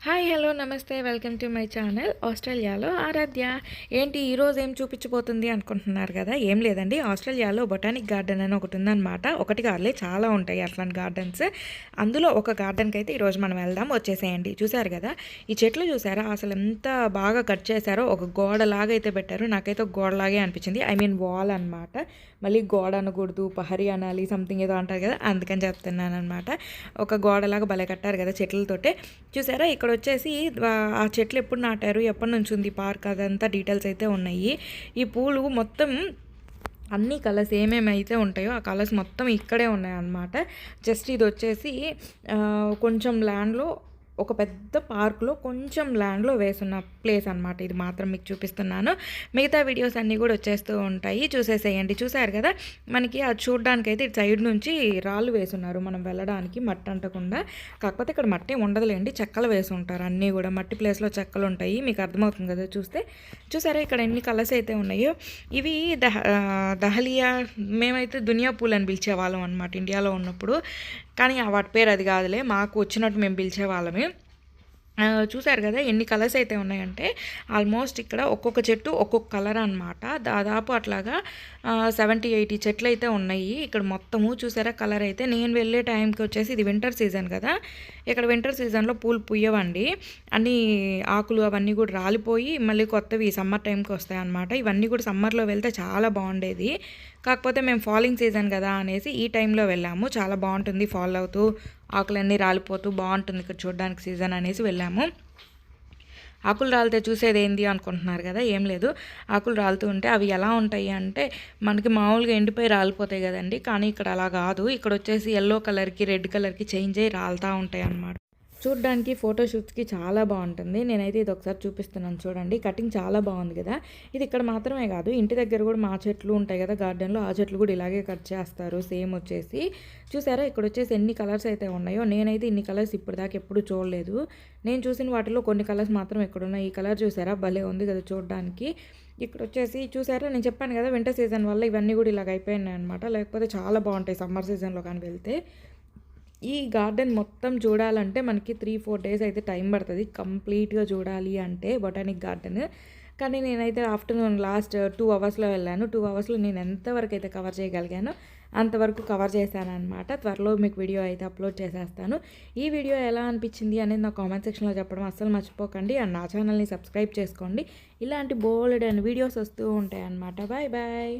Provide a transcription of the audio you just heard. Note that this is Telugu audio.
హాయ్ హలో నమస్తే వెల్కమ్ టు మై ఛానల్ ఆస్ట్రేలియాలో ఆరాధ్య. ఏంటి ఈరోజు ఏం చూపించబోతుంది అనుకుంటున్నారు కదా? ఏం లేదండి, ఆస్ట్రేలియాలో బొటానిక్ గార్డెన్ అని ఒకటి ఉందన్నమాట. ఒకటి కాదులే, చాలా ఉంటాయి అట్లాంటి గార్డెన్స్. అందులో ఒక గార్డెన్కి అయితే ఈరోజు మనం వెళ్దాం, వచ్చేసేయండి. చూసారు కదా ఈ చెట్లు, చూసారా అసలు ఎంత బాగా కట్ చేశారో? ఒక గోడలాగా అయితే పెట్టారు. నాకైతే ఒక గోడలాగే అనిపించింది, ఐ మీన్ వాల్ అనమాట. మళ్ళీ గోడ అనకూడదు, పహరీ అనాలి, సంథింగ్ ఏదో అంటారు కదా, అందుకని చెప్తున్నాను అనమాట. ఒక గోడలాగా భలే కట్టారు కదా చెట్లతోటే. చూసారా ఇక్కడ వచ్చేసి ఆ చెట్లు ఎప్పుడు నాటారు, ఎప్పటి నుంచి ఉంది పార్క్, అదంతా డీటెయిల్స్ అయితే ఉన్నాయి. ఈ పూలు మొత్తం అన్ని కలర్స్ ఏమేమైతే ఉంటాయో ఆ కలర్స్ మొత్తం ఇక్కడే ఉన్నాయన్నమాట. జస్ట్ ఇది వచ్చేసి కొంచెం ల్యాండ్లో, ఒక పెద్ద పార్క్లో కొంచెం ల్యాండ్లో వేసున్న ప్లేస్ అనమాట. ఇది మాత్రం మీకు చూపిస్తున్నాను. మిగతా వీడియోస్ అన్నీ కూడా వచ్చేస్తూ ఉంటాయి, చూసేసేయండి. చూసారు కదా మనకి అది చూడడానికి అయితే ఇటు సైడ్ నుంచి రాళ్ళు వేసున్నారు మనం వెళ్ళడానికి, మట్టి అంటకుండా. కాకపోతే ఇక్కడ మట్టి ఉండదులేండి, చెక్కలు వేసి ఉంటారు అన్నీ కూడా. మట్టి ప్లేస్లో చెక్కలు ఉంటాయి, మీకు అర్థమవుతుంది కదా చూస్తే. చూసారా ఇక్కడ ఎన్ని కలర్స్ అయితే ఉన్నాయో. ఇవి దహలియా, మేమైతే దునియా పూలు అని పిలిచేవాళ్ళం అనమాట ఇండియాలో ఉన్నప్పుడు. కానీ వాటి పేరు అది కాదులే, మాకు వచ్చినట్టు మేము పిలిచేవాళ్ళమే. చూసారు కదా ఎన్ని కలర్స్ అయితే ఉన్నాయంటే, ఆల్మోస్ట్ ఇక్కడ ఒక్కొక్క చెట్టు ఒక్కొక్క కలర్ అనమాట. దాదాపు అట్లాగా 70-80 చెట్లు అయితే ఉన్నాయి ఇక్కడ మొత్తము. చూసారా కలర్ అయితే. నేను వెళ్ళే టైంకి వచ్చేసి ఇది వింటర్ సీజన్ కదా, ఇక్కడ వింటర్ సీజన్లో పూలు పుయ్యవండి, అన్నీ ఆకులు అవన్నీ కూడా రాలిపోయి మళ్ళీ కొత్తవి సమ్మర్ టైంకి వస్తాయి అన్నమాట. ఇవన్నీ కూడా సమ్మర్లో వెళ్తే చాలా బాగుండేది. కాకపోతే మేము ఫాలింగ్ సీజన్ కదా అనేసి ఈ టైంలో వెళ్ళాము. చాలా బాగుంటుంది, ఫాల్ అవుతూ ఆకులన్నీ రాలిపోతూ బాగుంటుంది ఇక్కడ చూడడానికి సీజన్ అనేసి వెళ్ళాము. ఆకులు రాలితే చూసేది ఏంది అనుకుంటున్నారు కదా, ఏం లేదు. ఆకులు రాలుతూ ఉంటే అవి ఎలా ఉంటాయి అంటే, మనకి మామూలుగా ఎండిపోయి రాలిపోతాయి కదండి, కానీ ఇక్కడ అలా కాదు. ఇక్కడ వచ్చేసి ఎల్లో కలర్కి రెడ్ కలర్కి చేంజ్ అయ్యి రాలుతూ ఉంటాయి అన్నమాట. చూడ్డానికి ఫోటోషూట్స్కి చాలా బాగుంటుంది. నేనైతే ఇది ఒకసారి చూపిస్తున్నాను చూడండి. కటింగ్ చాలా బాగుంది కదా. ఇది ఇక్కడ మాత్రమే కాదు, ఇంటి దగ్గర కూడా మా చెట్లు ఉంటాయి కదా గార్డెన్లో, ఆ చెట్లు కూడా ఇలాగే కట్ చేస్తారు సేమ్ వచ్చేసి. చూసారా ఇక్కడ వచ్చేసి ఎన్ని కలర్స్ అయితే ఉన్నాయో. నేనైతే ఇన్ని కలర్స్ ఇప్పటిదాకా ఎప్పుడు చూడలేదు. నేను చూసిన వాటిలో కొన్ని కలర్స్ మాత్రం ఇక్కడ ఉన్నాయి. ఈ కలర్ చూసారా భలే ఉంది కదా చూడడానికి. ఇక్కడ వచ్చేసి చూసారా, నేను చెప్పాను కదా వింటర్ సీజన్ వల్ల ఇవన్నీ కూడా ఇలాగ అయిపోయినాయి అనమాట. లేకపోతే చాలా బాగుంటాయి సమ్మర్ సీజన్లో కానీ వెళ్తే. ఈ గార్డెన్ మొత్తం చూడాలంటే మనకి 3-4 డేస్ అయితే టైం పడుతుంది కంప్లీట్గా చూడాలి అంటే బొటానిక్ గార్డెన్. కానీ నేనైతే ఆఫ్టర్నూన్ లాస్ట్ 2 అవర్స్లో వెళ్ళాను. 2 అవర్స్లో నేను ఎంతవరకు అయితే కవర్ చేయగలిగానో అంతవరకు కవర్ చేశాను అనమాట. త్వరలో మీకు వీడియో అయితే అప్లోడ్ చేసేస్తాను. ఈ వీడియో ఎలా అనిపించింది అనేది నా కామెంట్ సెక్షన్లో చెప్పడం అస్సలు మర్చిపోకండి. అండ్ నా ఛానల్ని సబ్స్క్రైబ్ చేసుకోండి. ఇలాంటి బోల్డ్ అండ్ వీడియోస్ వస్తూ ఉంటాయి అన్నమాట. Bye bye.